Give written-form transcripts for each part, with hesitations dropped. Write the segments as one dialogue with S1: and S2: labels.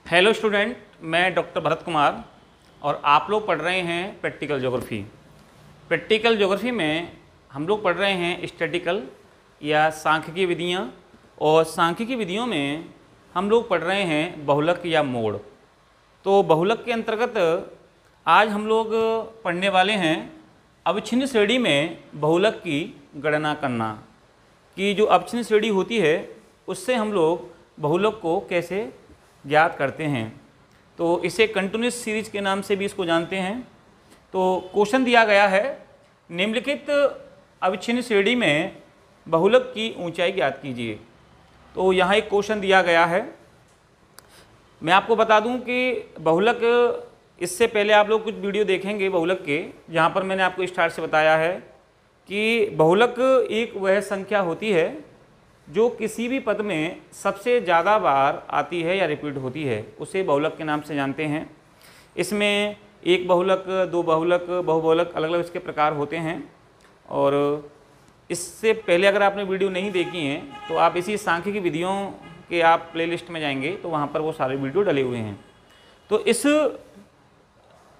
S1: Hello student, मैं doctor Bharat Kumar और आप लोग पढ़ रहे हैं प्रैक्टिकल ज्योग्राफी। प्रैक्टिकल ज्योग्राफी में हम लोग पढ़ रहे हैं स्टैटिकल या सांख्यिकी विधियाँ, और सांख्यिकी विधियों में हम लोग पढ़ रहे हैं बहुलक या मोड। तो बहुलक के अंतर्गत आज हम लोग पढ़ने वाले हैं अविच्छिन्न श्रेणी में बहुलक की गणना करना, कि जो अविच्छिन्न श्रेणी होती है उससे हम लोग बहुलक को कैसे ज्ञात करते हैं। तो इसे कंटिन्यूस सीरीज के नाम से भी इसको जानते हैं। तो क्वेश्चन दिया गया है, निम्नलिखित अविच्छिन्न श्रेणी में बहुलक की ऊंचाई ज्ञात कीजिए। तो यहाँ एक क्वेश्चन दिया गया है। मैं आपको बता दूं कि बहुलक, इससे पहले आप लोग कुछ वीडियो देखेंगे बहुलक के, जहाँ पर मैंने आपको स्टार्ट से बताया है कि बहुलक एक वह संख्या होती है जो किसी भी पद में सबसे ज़्यादा बार आती है या रिपीट होती है, उसे बहुलक के नाम से जानते हैं। इसमें एक बहुलक, दो बहुलक, बहुबहुलक, अलग अलग इसके प्रकार होते हैं। और इससे पहले अगर आपने वीडियो नहीं देखी हैं तो आप इसी सांख्यिकी विधियों के आप प्लेलिस्ट में जाएंगे तो वहाँ पर वो सारे वीडियो डले हुए हैं। तो इस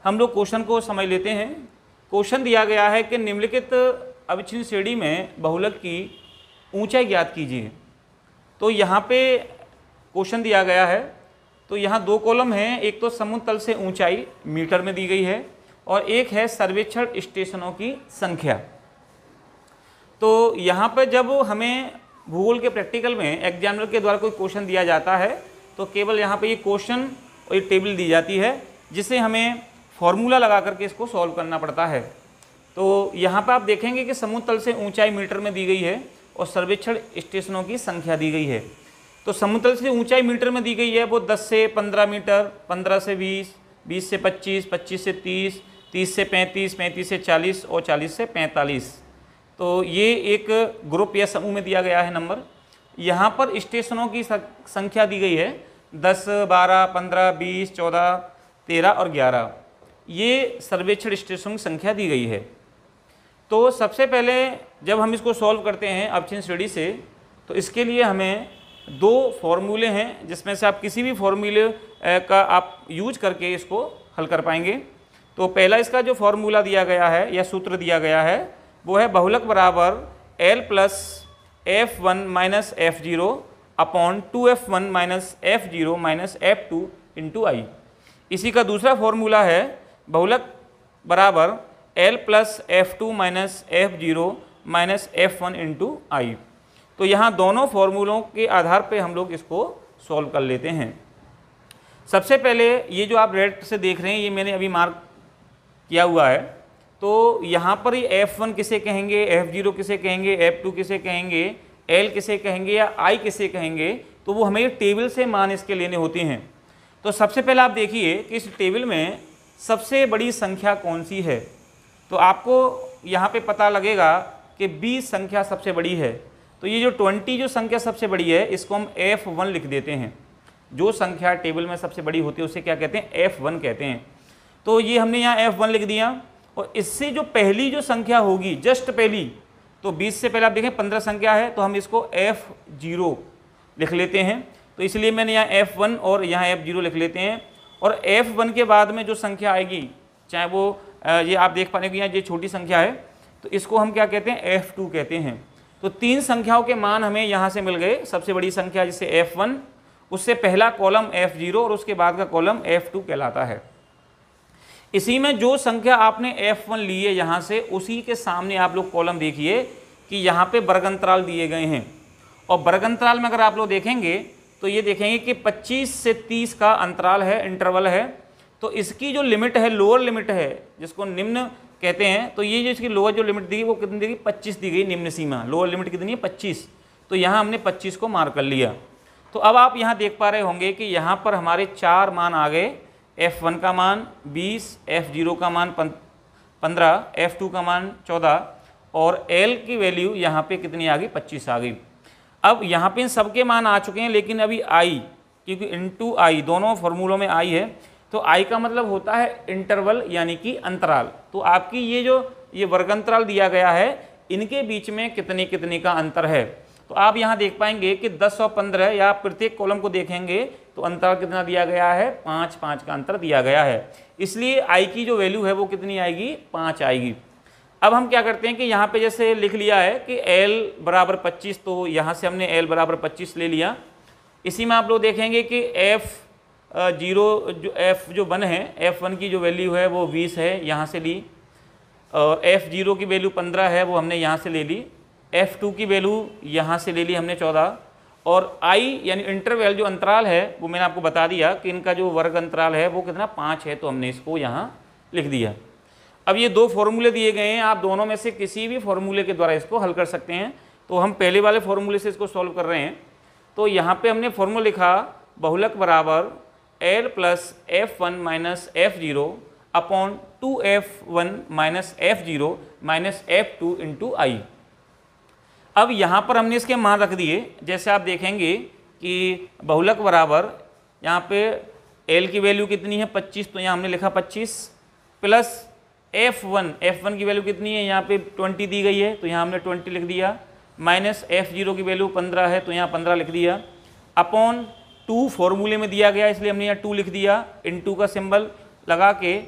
S1: हम लोग क्वेश्चन को समझ लेते हैं। क्वेश्चन दिया गया है कि निम्नलिखित अविच्छिन्न श्रेणी में बहुलक की ऊंचाई ज्ञात कीजिए। तो यहाँ पे क्वेश्चन दिया गया है, तो यहाँ दो कॉलम हैं, एक तो समुद्र तल से ऊंचाई मीटर में दी गई है और एक है सर्वेक्षण स्टेशनों की संख्या। तो यहाँ पर जब हमें भूगोल के प्रैक्टिकल में एग्जामिनर के द्वारा कोई क्वेश्चन दिया जाता है तो केवल यहाँ पे ये क्वेश्चन और एक टेबल दी जाती है जिसे हमें फॉर्मूला लगा करके इसको सॉल्व करना पड़ता है। तो यहाँ पर आप देखेंगे कि समुद्र तल से ऊंचाई मीटर में दी गई है और सर्वेक्षण स्टेशनों की संख्या दी गई है। तो समुद्र तल से ऊंचाई मीटर में दी गई है वो 10 से 15 मीटर, 15 से 20, 20 से 25, 25 से 30, 30 से 35, 35 से 40 और 40 से 45। तो ये एक ग्रुप या समूह में दिया गया है नंबर। यहाँ पर स्टेशनों की संख्या दी गई है 10, 12, 15, 20, 14, 13 और 11। ये सर्वेक्षण स्टेशनों की संख्या दी गई है। तो सबसे पहले जब हम इसको सॉल्व करते हैं अविच्छिन्न श्रेणी से, तो इसके लिए हमें दो फॉर्मूले हैं जिसमें से आप किसी भी फॉर्मूले का आप यूज करके इसको हल कर पाएंगे। तो पहला इसका जो फॉर्मूला दिया गया है या सूत्र दिया गया है वो है बहुलक बराबर L plus F1 minus F0 upon 2F1 minus F0 minus F2 into i. इसी का दूसरा फॉर्मूला है बहुलक बराबर L plus F2 minus F0 minus F1 into i. तो यहाँ दोनों फॉर्मूलों के आधार पे हम लोग इसको सॉल्व कर लेते हैं। सबसे पहले ये जो आप रेड से देख रहे हैं ये मैंने अभी मार्क किया हुआ है। तो यहाँ पर ये F1 किसे कहेंगे, F0 किसे कहेंगे, F2 किसे कहेंगे, L किसे कहेंगे या I किसे कहेंगे, तो वो हमें टेबल से मान इसके लेने होते हैं। तो सबसे पहले आप देखिए कि इस टेबल में सबसे बड़ी संख्या कौन सी है। तो आपको यहाँ पे पता लगेगा कि 20 संख्या सबसे बड़ी है। तो ये जो 20 जो संख्या सबसे बड़ी है इसको हम F1 लिख देते हैं। जो संख्या टेबल में सबसे बड़ी होती है उसे क्या कहते हैं, F1 कहते हैं। तो ये हमने यहाँ F1 लिख दिया। और इससे जो पहली जो संख्या होगी, जस्ट पहली, तो 20 से पहले आप देखें 15 संख्या है तो हम इसको F0 लिख लेते हैं। तो इसलिए मैंने यहाँ F1 और यहाँ F0 लिख लेते हैं। और F1 के बाद में जो संख्या आएगी, चाहे वो ये आप देख पाएंगे यहाँ ये छोटी संख्या है, तो इसको हम क्या कहते हैं, F2 कहते हैं। तो तीन संख्याओं के मान हमें यहाँ से मिल गए। सबसे बड़ी संख्या जिसे F1, उससे पहला कॉलम F0 और उसके बाद का कॉलम F2 कहलाता है। इसी में जो संख्या आपने F1 ली है यहाँ से, उसी के सामने आप लोग कॉलम देखिए कि यहाँ पे वर्गंतराल दिए गए हैं। और वर्गंतराल में अगर आप लोग देखेंगे तो ये देखेंगे कि 25 से 30 का अंतराल है, इंटरवल है। तो इसकी जो लिमिट है, लोअर लिमिट है जिसको निम्न कहते हैं, तो ये जो इसकी लोअर जो लिमिट दी गई वो कितनी दी गई, 25 दी गई। निम्न सीमा लोअर लिमिट कितनी है, 25। तो यहाँ हमने 25 को मार्क कर लिया। तो अब आप यहाँ देख पा रहे होंगे कि यहाँ पर हमारे चार मान आ गए। F1 का मान 20, F0 का मान 15, F2 का मान 14 और L की वैल्यू यहाँ पे कितनी आ गई, 25 आ गई। अब यहाँ पे इन सबके मान आ चुके हैं, लेकिन अभी I, क्योंकि इंटू आई दोनों फॉर्मूलों में I है, तो I का मतलब होता है इंटरवल यानी कि अंतराल। तो आपकी ये जो ये वर्गंतराल दिया गया है, इनके बीच में कितने कितने का अंतर है। तो आप यहाँ देख पाएंगे कि 10 और 15 या प्रत्येक कॉलम को देखेंगे तो अंतर कितना दिया गया है, 5 5 का अंतर दिया गया है। इसलिए आई की जो वैल्यू है वो कितनी आएगी, 5 आएगी। अब हम क्या करते हैं कि यहाँ पे जैसे लिख लिया है कि L बराबर 25, तो यहाँ से हमने L बराबर 25 ले लिया। इसी में आप लोग देखेंगे कि F जो 1 है, F1 की जो वैल्यू है वो 20 है, यहाँ से ली। F0 की वैल्यू 15 है, वो हमने यहाँ से ले ली। F2 की वैल्यू यहाँ से ले ली हमने 14। और I यानी इंटरवल जो अंतराल है वो मैंने आपको बता दिया कि इनका जो वर्ग अंतराल है वो कितना 5 है, तो हमने इसको यहाँ लिख दिया। अब ये दो फॉर्मूले दिए गए हैं, आप दोनों में से किसी भी फॉर्मूले के द्वारा इसको हल कर सकते हैं। तो हम पहले वाले फॉर्मूले से इसको सॉल्व कर रहे हैं। तो यहाँ पे हमने फॉर्मूला लिखा बहुलक बराबर L plus F1 minus F0 upon 2F1 minus F0 minus F2 into i. अब यहाँ पर हमने इसके मान रख दिए। जैसे आप देखेंगे कि बहुलक बराबर यहाँ पे L की वैल्यू कितनी है 25, तो यहाँ हमने लिखा 25 प्लस F1 की वैल्यू कितनी है, यहाँ पे 20 दी गई है तो यहाँ हमने 20 लिख दिया, माइनस F0 की वैल्यू 15 है तो यहाँ 15 लिख दिया, अपॉन 2 फॉर्मूले में दिया गया इसलिए हमने यहाँ 2 लिख दिया, इनटू का सिंबल लगा के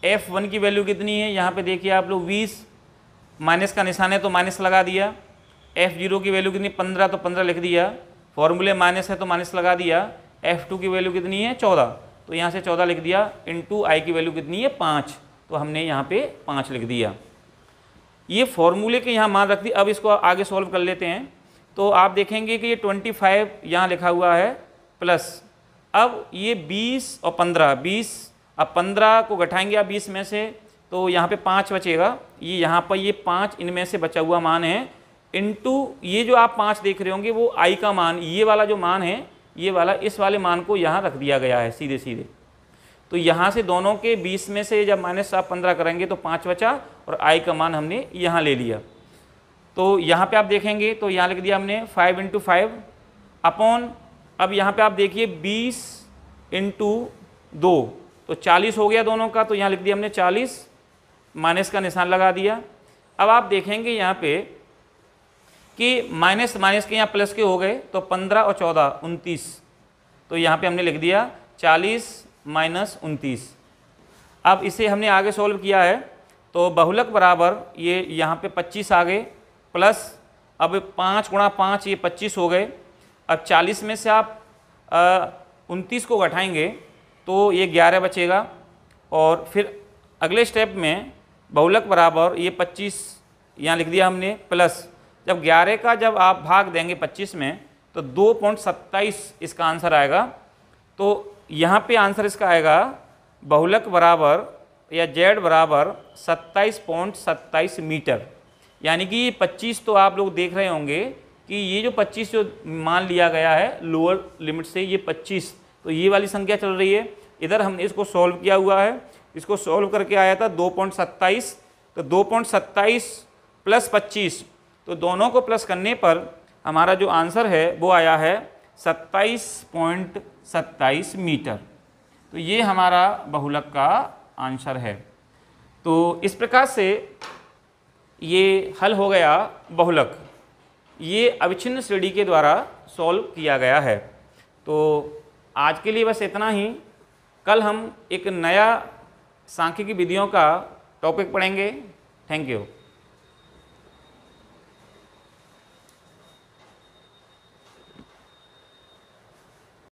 S1: F1 की वैल्यू कितनी है, यहाँ पे देखिए आप लोग 20, माइनस का निशान है तो माइनस लगा दिया। F0 की वैल्यू कितनी 15, तो 15 लिख दिया, फॉर्मूले माइनस है तो माइनस लगा दिया। F2 की वैल्यू कितनी है 14, तो यहाँ से 14 लिख दिया, इनटू आई की वैल्यू कितनी है 5, तो हमने यहाँ पे 5 लिख दिया। ये फॉर्मूले के यहाँ मान रख दी। अब इसको आगे सॉल्व कर लेते हैं। तो आप देखेंगे कि ये 25 यहाँ लिखा हुआ है प्लस, अब ये 20 और 15, 20, अब 15 को घटाएंगे आप 20 में से तो यहाँ पे 5 बचेगा, ये यहाँ पर ये 5 इनमें से बचा हुआ मान है, इनटू ये जो आप 5 देख रहे होंगे वो आई का मान, ये वाला जो मान है ये वाला, इस वाले मान को यहाँ रख दिया गया है सीधे सीधे। तो यहाँ से दोनों के 20 में से जब माइनस आप 15 करेंगे तो 5 बचा और आई का मान हमने यहाँ ले लिया। तो यहाँ पे आप देखेंगे तो यहाँ लिख दिया हमने 5 इंटू 5 अपॉन, अब यहाँ पे आप देखिए 20 इंटू 2 तो 40 हो गया दोनों का, तो यहाँ लिख दिया हमने 40, माइनस का निशान लगा दिया। अब आप देखेंगे यहाँ पे कि माइनस माइनस के यहाँ प्लस के हो गए, तो 15 और 14 29, तो यहाँ पे हमने लिख दिया 40 माइनस 29। अब इसे हमने आगे सॉल्व किया है तो बहुलक बराबर ये यहाँ पे 25 आ गए प्लस, अब 5 गुणा 5 ये 25 हो गए। अब 40 में से आप 29 को घटाएंगे तो ये 11 बचेगा। और फिर अगले स्टेप में बहुलक बराबर ये 25 यहाँ लिख दिया हमने प्लस, जब 11 का जब आप भाग देंगे 25 में तो 2.27 इसका आंसर आएगा। तो यहाँ पे आंसर इसका आएगा बहुलक बराबर या Z बराबर 27.27 मीटर। यानी कि ये 25 तो आप लोग देख रहे होंगे कि ये जो 25 जो मान लिया गया है लोअर लिमिट से, ये 25, तो ये वाली संख्या चल रही है। इधर हमने इसको सॉल्व किया हुआ है, इसको सॉल्व करके आया था 2.27, तो 2.27 प्लस 25, तो दोनों को प्लस करने पर हमारा जो आंसर है वो आया है 27.27 मीटर। तो ये हमारा बहुलक का आंसर है। तो इस प्रकार से ये हल हो गया बहुलक, ये अविच्छिन्न श्रेणी के द्वारा सॉल्व किया गया है। तो आज के लिए बस इतना ही। कल हम एक नया सांख्यिकी विधियों का टॉपिक पढ़ेंगे। Thank you.